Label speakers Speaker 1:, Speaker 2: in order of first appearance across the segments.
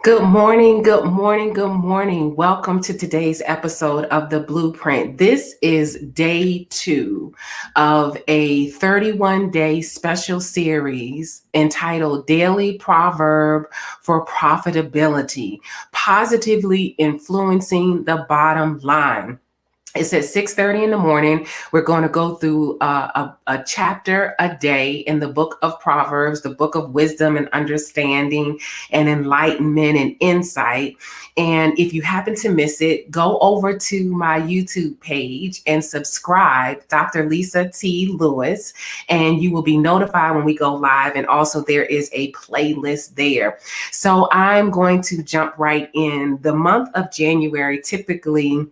Speaker 1: Good morning, good morning, good morning. Welcome to today's episode of The Blueprint. This is day 2 of a 31-day special series entitled Daily Proverb for Profitability, Positively Influencing the Bottom Line. It's at 6:30 in the morning. We're going to go through a chapter a day in the book of Proverbs, the book of wisdom and understanding and enlightenment and insight. And if you happen to miss it, go over to my YouTube page and subscribe, Dr. Lisa T. Lewis, and you will be notified when we go live. And also there is a playlist there. So I'm going to jump right in. The month of January typically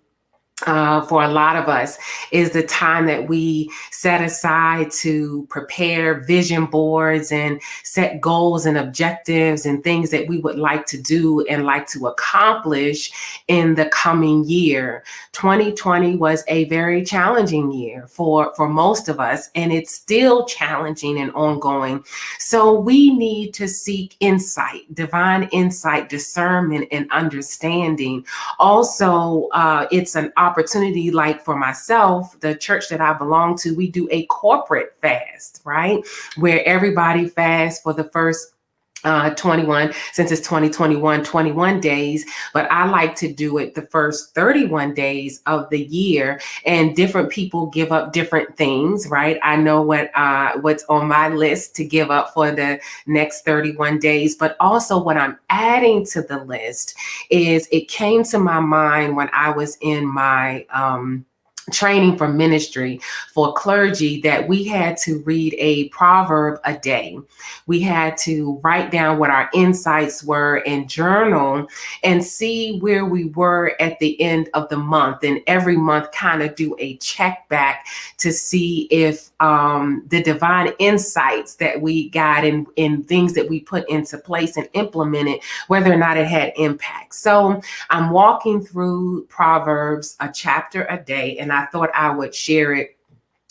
Speaker 1: for a lot of us is the time that we set aside to prepare vision boards and set goals and objectives and things that we would like to do and like to accomplish in the coming year. 2020 was a very challenging year for most of us, and it's still challenging and ongoing. So we need to seek insight, divine insight, discernment, and understanding. Also, it's an opportunity, like for myself, the church that I belong to, we do a corporate fast, right? Where everybody fasts for the first 21, since it's 2021, 21 days, but I like to do it the first 31 days of the year, and different people give up different things, right? I know what's on my list to give up for the next 31 days, but also what I'm adding to the list is it came to my mind when I was in my training for ministry for clergy that we had to read a proverb a day. We had to write down what our insights were and journal and see where we were at the end of the month, and every month kind of do a check back to see if the divine insights that we got in things that we put into place and implemented, whether or not it had impact. So I'm walking through Proverbs a chapter a day, and I thought I would share it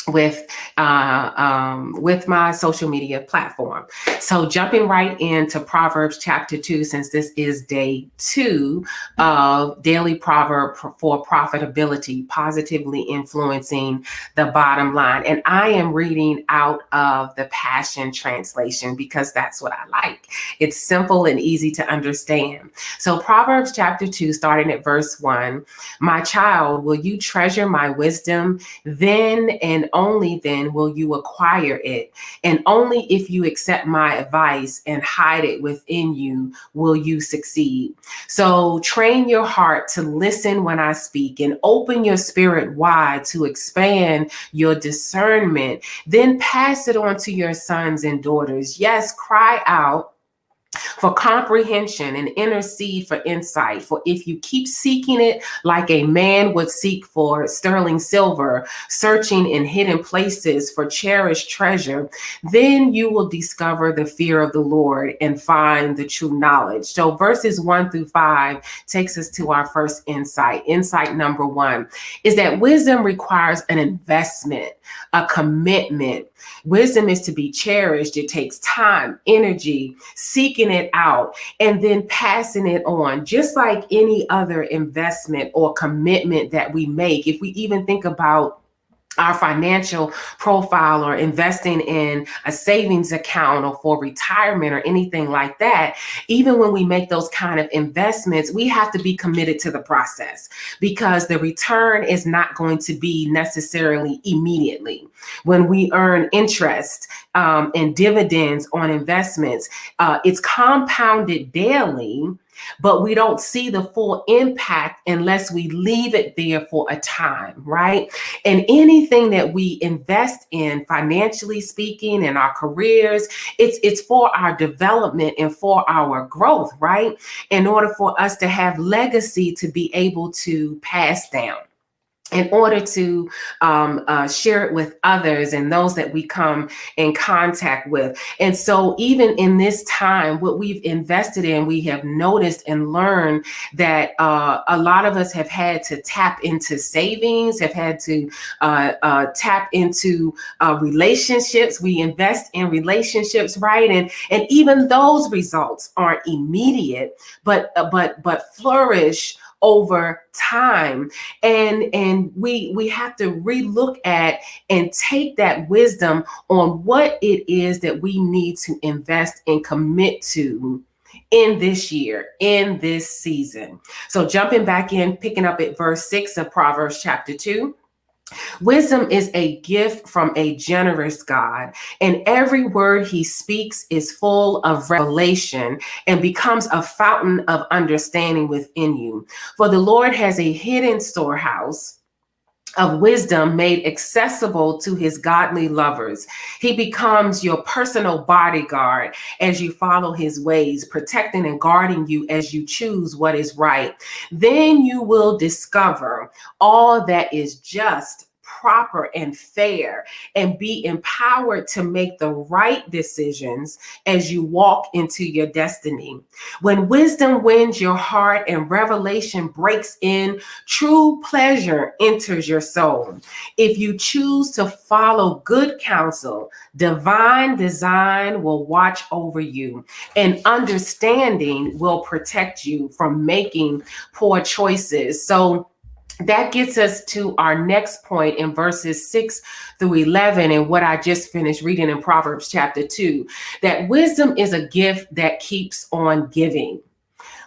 Speaker 1: with my social media platform. So jumping right into Proverbs chapter 2, since this is day 2 of Daily Proverb for Profitability, Positively Influencing the Bottom Line. And I am reading out of the Passion Translation because that's what I like. It's simple and easy to understand. So Proverbs chapter 2, starting at verse 1, "My child, will you treasure my wisdom? Then and only then will you acquire it. And only if you accept my advice and hide it within you will you succeed. So train your heart to listen when I speak, and open your spirit wide to expand your discernment. Then pass it on to your sons and daughters. Yes, cry out for comprehension and intercede for insight. For if you keep seeking it like a man would seek for sterling silver, searching in hidden places for cherished treasure, then you will discover the fear of the Lord and find the true knowledge." So verses 1 through 5 takes us to our first insight. Insight number 1 is that wisdom requires an investment, a commitment. Wisdom is to be cherished. It takes time, energy, seeking it out, and then passing it on, just like any other investment or commitment that we make. If we even think about our financial profile or investing in a savings account or for retirement or anything like that, even when we make those kind of investments, we have to be committed to the process, because the return is not going to be necessarily immediately. When we earn interest and dividends on investments, it's compounded daily, but we don't see the full impact unless we leave it there for a time, right? And anything that we invest in, financially speaking, in our careers, it's for our development and for our growth, right? In order for us to have legacy to be able to pass down. in order to share it with others and those that we come in contact with. And so even in this time, what we've invested in, we have noticed and learned that a lot of us have had to tap into savings, have had to tap into relationships. We invest in relationships, right? And even those results aren't immediate, but flourish over time. And we have to relook at and take that wisdom on what it is that we need to invest and commit to in this year, in this season. So jumping back in, picking up at verse 6 of Proverbs chapter 2. Wisdom is a gift from a generous God, and every word he speaks is full of revelation and becomes a fountain of understanding within you. For the Lord has a hidden storehouse of wisdom made accessible to his godly lovers. He becomes your personal bodyguard as you follow his ways, protecting and guarding you as you choose what is right. Then you will discover all that is just, proper, and fair, and be empowered to make the right decisions as you walk into your destiny. When wisdom wins your heart and revelation breaks in, true pleasure enters your soul. If you choose to follow good counsel, divine design will watch over you, and understanding will protect you from making poor choices. So that gets us to our next point in verses 6 through 11, and what I just finished reading in Proverbs chapter 2, that wisdom is a gift that keeps on giving.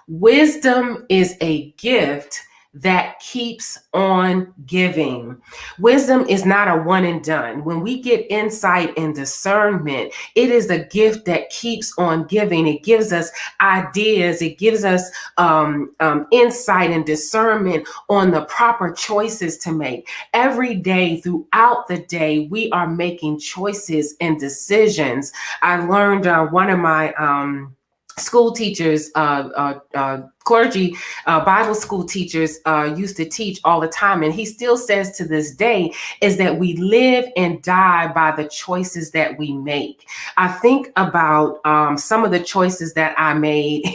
Speaker 1: Wisdom is a gift that keeps on giving. Wisdom is not a one and done. When we get insight and discernment, it is a gift that keeps on giving. It gives us ideas. It gives us insight and discernment on the proper choices to make. Every day, throughout the day, we are making choices and decisions. I learned one of my school teachers, clergy, Bible school teachers used to teach all the time, and he still says to this day, is that we live and die by the choices that we make. I think about some of the choices that I made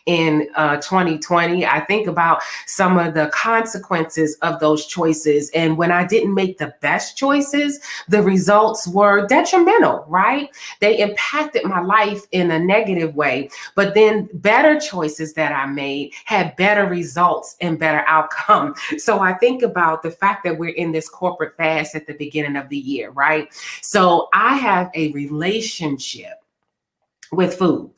Speaker 1: in 2020. I think about some of the consequences of those choices, and when I didn't make the best choices, the results were detrimental, right? They impacted my life in a negative way. But then better choices that I made had better results and better outcome. So I think about the fact that we're in this corporate fast at the beginning of the year, right? So I have a relationship with food.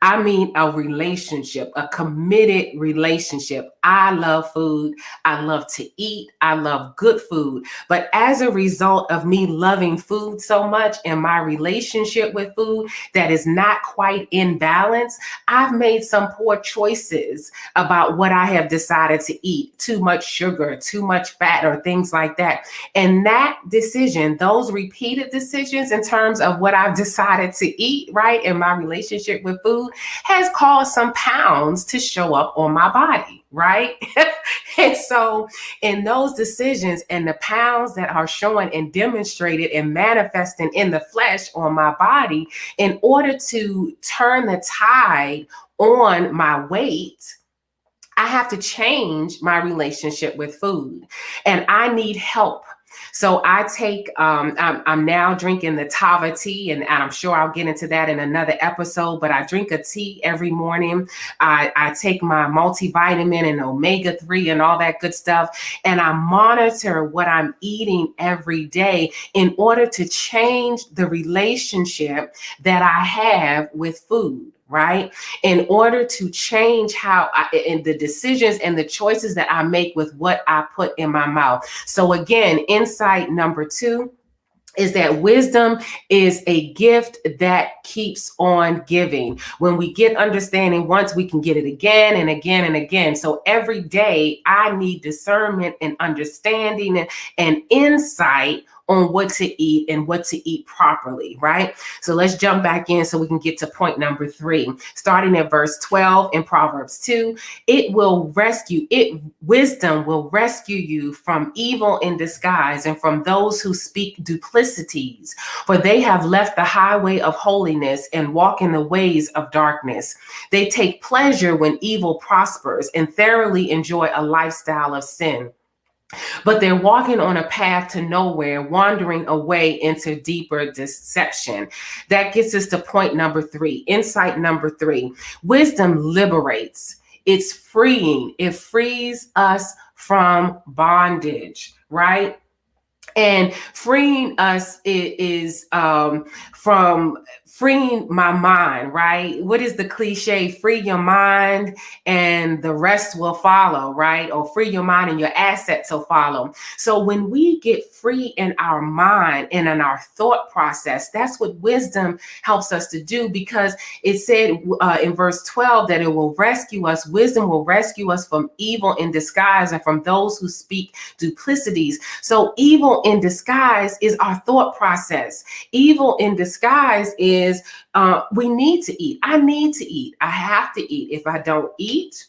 Speaker 1: I mean, a relationship, a committed relationship. I love food. I love to eat. I love good food. But as a result of me loving food so much and my relationship with food that is not quite in balance, I've made some poor choices about what I have decided to eat. Too much sugar, too much fat, or things like that. And that decision, those repeated decisions in terms of what I've decided to eat, right, in my relationship with food, has caused some pounds to show up on my body, right? And so in those decisions and the pounds that are showing and demonstrated and manifesting in the flesh on my body, in order to turn the tide on my weight, I have to change my relationship with food, and I need help. So I take, I'm now drinking the Tava tea, and I'm sure I'll get into that in another episode, but I drink a tea every morning. I take my multivitamin and omega-3 and all that good stuff, and I monitor what I'm eating every day in order to change the relationship that I have with food. Right? In order to change and the decisions and the choices that I make with what I put in my mouth. So again, insight number 2 is that wisdom is a gift that keeps on giving. When we get understanding once, we can get it again and again and again. So every day I need discernment and understanding and insight on what to eat and what to eat properly, right? So let's jump back in so we can get to point number 3. Starting at verse 12 in Proverbs 2, wisdom will rescue you from evil in disguise and from those who speak duplicities, for they have left the highway of holiness and walk in the ways of darkness. They take pleasure when evil prospers and thoroughly enjoy a lifestyle of sin. But they're walking on a path to nowhere, wandering away into deeper deception. That gets us to point number 3, insight number 3. Wisdom liberates. It's freeing. It frees us from bondage, right? And freeing us is from freeing my mind, right? What is the cliche? Free your mind and the rest will follow, right? Or free your mind and your assets will follow. So when we get free in our mind and in our thought process, that's what wisdom helps us to do, because it said in verse 12 that it will rescue us. Wisdom will rescue us from evil in disguise and from those who speak duplicities. So evil in disguise is our thought process. Evil in disguise is we need to eat. I need to eat. I have to eat. If I don't eat,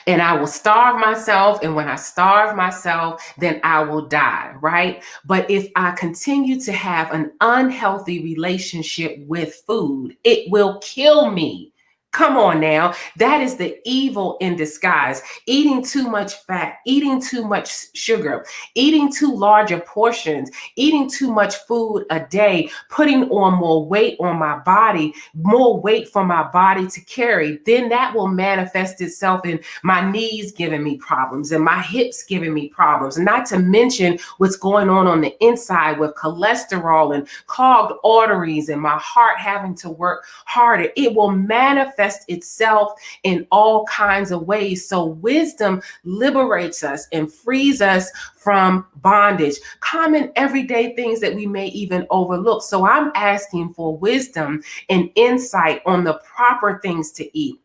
Speaker 1: and I will starve myself. And when I starve myself, then I will die, right? But if I continue to have an unhealthy relationship with food, it will kill me. Come on now. That is the evil in disguise. Eating too much fat, eating too much sugar, eating too larger portions, eating too much food a day, putting on more weight on my body, more weight for my body to carry. Then that will manifest itself in my knees giving me problems and my hips giving me problems. Not to mention what's going on the inside with cholesterol and clogged arteries and my heart having to work harder. It will manifest itself in all kinds of ways. So wisdom liberates us and frees us from bondage, common everyday things that we may even overlook. So I'm asking for wisdom and insight on the proper things to eat,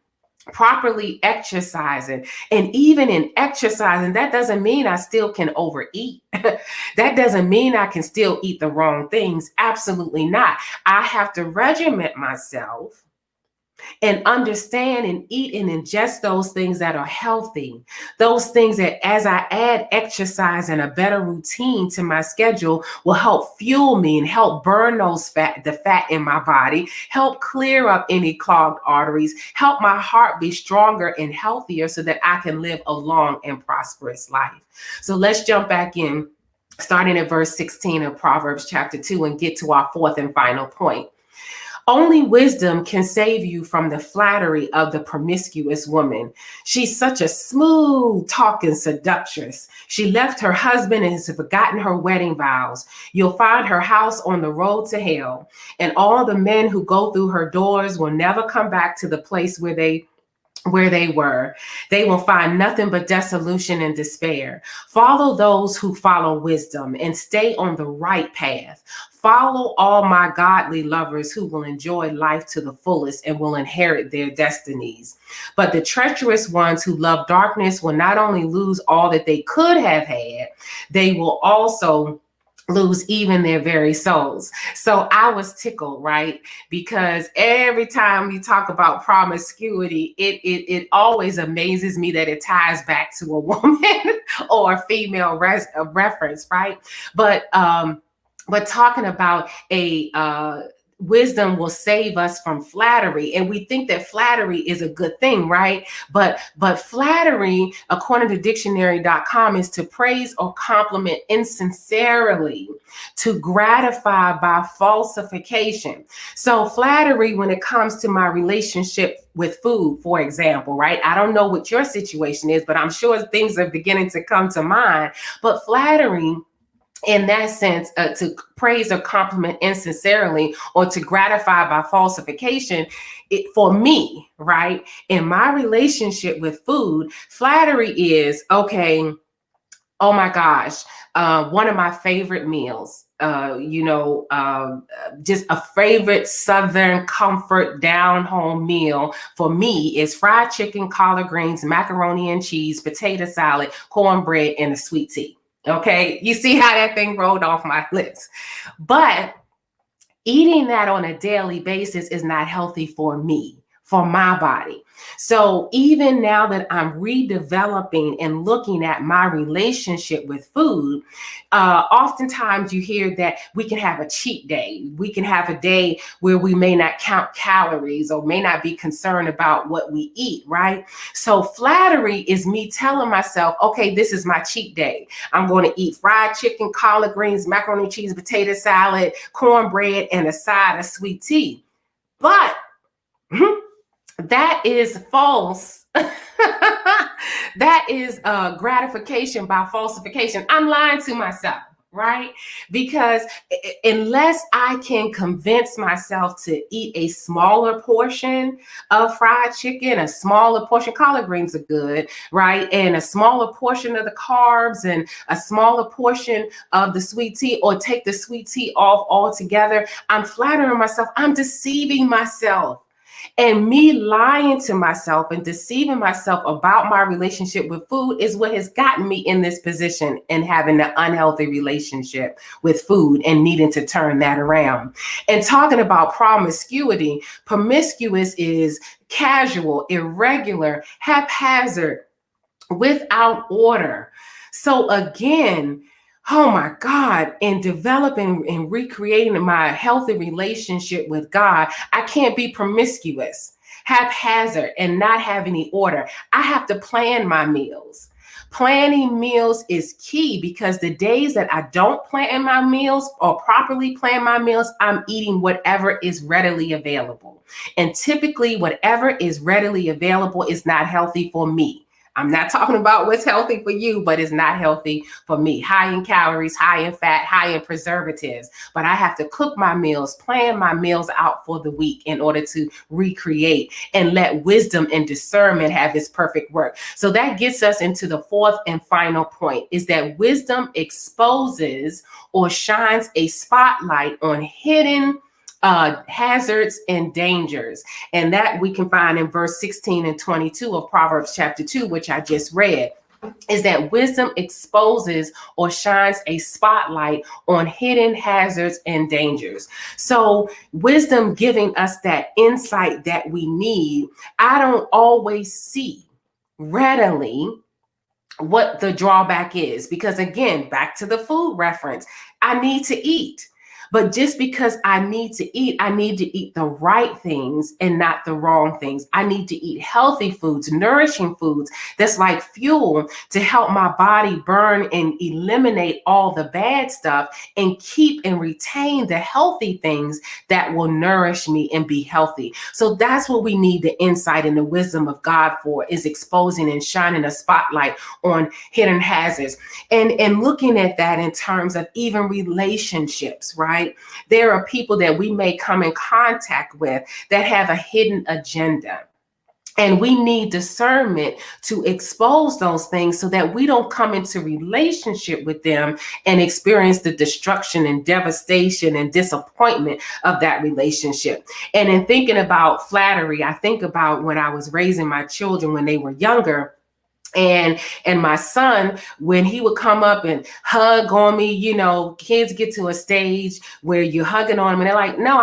Speaker 1: properly exercising. And even in exercising, that doesn't mean I still can overeat. That doesn't mean I can still eat the wrong things. Absolutely not. I have to regiment myself and understand and eat and ingest those things that are healthy, those things that as I add exercise and a better routine to my schedule will help fuel me and help burn the fat in my body, help clear up any clogged arteries, help my heart be stronger and healthier so that I can live a long and prosperous life. So let's jump back in, starting at verse 16 of Proverbs chapter 2, and get to our 4th and final point. Only wisdom can save you from the flattery of the promiscuous woman. She's such a smooth talking seductress. She left her husband and has forgotten her wedding vows. You'll find her house on the road to hell, and all the men who go through her doors will never come back to the place where they were. They will find nothing but dissolution and despair. Follow those who follow wisdom and stay on the right path. Follow all my godly lovers who will enjoy life to the fullest and will inherit their destinies. But the treacherous ones who love darkness will not only lose all that they could have had, they will also lose even their very souls. So I was tickled, right? Because every time you talk about promiscuity, it always amazes me that it ties back to a woman or a female reference, right? But talking about wisdom will save us from flattery. And we think that flattery is a good thing, right? But flattery, according to dictionary.com, is to praise or compliment insincerely, to gratify by falsification. So flattery, when it comes to my relationship with food, for example, right? I don't know what your situation is, but I'm sure things are beginning to come to mind. But flattery, in that sense, to praise or compliment insincerely or to gratify by falsification, for me, right, in my relationship with food, flattery is, okay, oh my gosh, one of my favorite meals, just a favorite Southern comfort down home meal for me is fried chicken, collard greens, macaroni and cheese, potato salad, cornbread, and a sweet tea. Okay, you see how that thing rolled off my lips. But eating that on a daily basis is not healthy for me, for my body. So even now that I'm redeveloping and looking at my relationship with food, oftentimes you hear that we can have a cheat day. We can have a day where we may not count calories or may not be concerned about what we eat, right? So flattery is me telling myself, okay, this is my cheat day. I'm going to eat fried chicken, collard greens, macaroni and cheese, potato salad, cornbread, and a side of sweet tea. But that is false. That is gratification by falsification. I'm lying to myself, right? Because unless I can convince myself to eat a smaller portion of fried chicken, a smaller portion, collard greens are good, right? And a smaller portion of the carbs and a smaller portion of the sweet tea, or take the sweet tea off altogether, I'm flattering myself. I'm deceiving myself. And me lying to myself and deceiving myself about my relationship with food is what has gotten me in this position and having an unhealthy relationship with food and needing to turn that around. And talking about promiscuity, promiscuous is casual, irregular, haphazard, without order. So again, oh my God, in developing and recreating my healthy relationship with God, I can't be promiscuous, haphazard, and not have any order. I have to plan my meals. Planning meals is key, because the days that I don't plan my meals or properly plan my meals, I'm eating whatever is readily available. And typically, whatever is readily available is not healthy for me. I'm not talking about what's healthy for you, but it's not healthy for me. High in calories, high in fat, high in preservatives. But I have to cook my meals, plan my meals out for the week in order to recreate and let wisdom and discernment have its perfect work. So that gets us into the fourth and final point, is that wisdom exposes or shines a spotlight on hidden hazards and dangers. And that we can find in verse 16 and 22 of Proverbs chapter 2, which I just read, is that wisdom exposes or shines a spotlight on hidden hazards and dangers. So wisdom giving us that insight that we need. I don't always see readily what the drawback is, because again, back to the food reference, I need to eat. But just because I need to eat, I need to eat the right things and not the wrong things. I need to eat healthy foods, nourishing foods that's like fuel to help my body burn and eliminate all the bad stuff and keep and retain the healthy things that will nourish me and be healthy. So that's what we need the insight and the wisdom of God for, is exposing and shining a spotlight on hidden hazards. And looking at that in terms of even relationships, right? There are people that we may come in contact with that have a hidden agenda. And we need discernment to expose those things so that we don't come into relationship with them and experience the destruction and devastation and disappointment of that relationship. And in thinking about flattery, I think about when I was raising my children when they were younger. And my son, when he would come up and hug on me, kids get to a stage where you're hugging on them and they're like, no,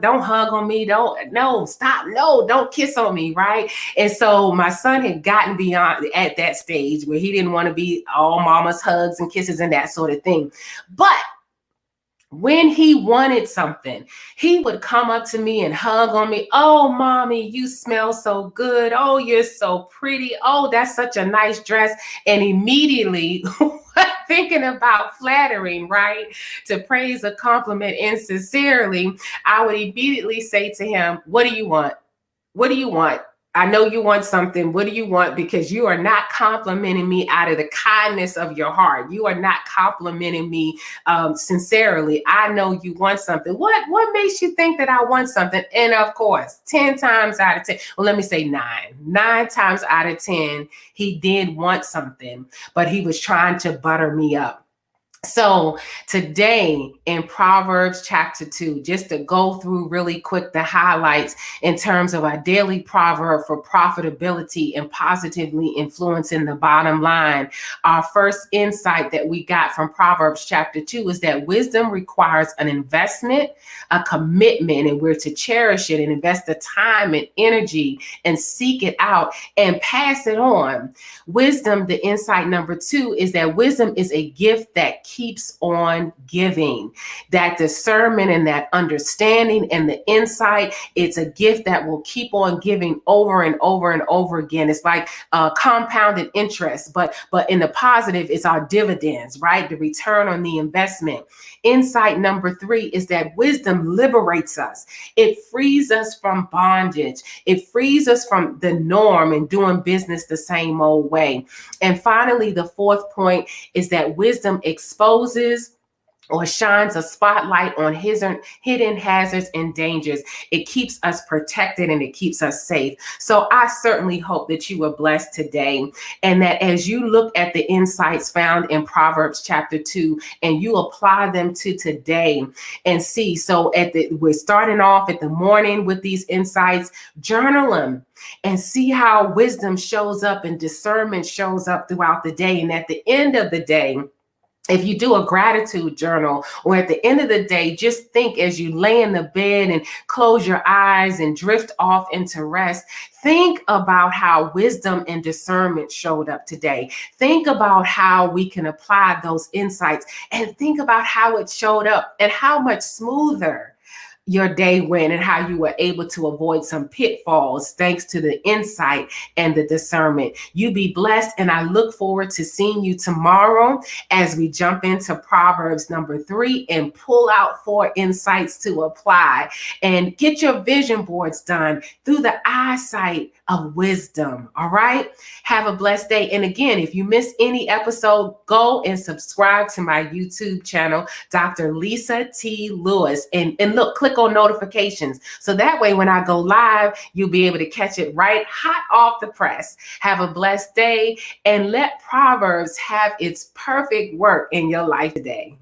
Speaker 1: don't hug on me. No, stop. No, don't kiss on me. Right. And so my son had gotten beyond at that stage where he didn't want to be all mama's hugs and kisses and that sort of thing. But when he wanted something, he would come up to me and hug on me. Oh, mommy, you smell so good. Oh, you're so pretty. Oh, that's such a nice dress. And immediately thinking about flattering, right? To praise a compliment insincerely, I would immediately say to him, what do you want? What do you want? I know you want something. What do you want? Because you are not complimenting me out of the kindness of your heart. You are not complimenting me sincerely. I know you want something. What makes you think that I want something? And of course, 10 times out of 10, well, let me say 9 times out of 10, he did want something, but he was trying to butter me up. So today in Proverbs chapter 2, just to go through really quick the highlights in terms of our daily proverb for profitability and positively influencing the bottom line. Our first insight that we got from Proverbs chapter 2 is that wisdom requires an investment, a commitment, and we're to cherish it and invest the time and energy and seek it out and pass it on. Wisdom, the insight number 2, is that wisdom is a gift that keeps on giving. That discernment and that understanding and the insight, it's a gift that will keep on giving over and over and over again. It's like compounded interest, but in the positive, it's our dividends, right? The return on the investment. Insight number 3 is that wisdom liberates us. It frees us from bondage. It frees us from the norm and doing business the same old way. And finally, the fourth point is that wisdom exposes or shines a spotlight on hidden hazards and dangers. It keeps us protected and it keeps us safe. So I certainly hope that you were blessed today, and that as you look at the insights found in Proverbs chapter 2 and you apply them to today and see. So we're starting off at the morning with these insights. Journal them and see how wisdom shows up and discernment shows up throughout the day. And at the end of the day, if you do a gratitude journal, or at the end of the day, just think as you lay in the bed and close your eyes and drift off into rest, think about how wisdom and discernment showed up today. Think about how we can apply those insights, and think about how it showed up and how much smoother your day went and how you were able to avoid some pitfalls thanks to the insight and the discernment. You be blessed, and I look forward to seeing you tomorrow as we jump into Proverbs number 3 and pull out 4 insights to apply and get your vision boards done through the eyesight of wisdom. All right? Have a blessed day. And again, if you miss any episode, go and subscribe to my YouTube channel, Dr. Lisa T. Lewis, and look, click on notifications. So that way, when I go live, you'll be able to catch it right hot off the press. Have a blessed day, and let Proverbs have its perfect work in your life today.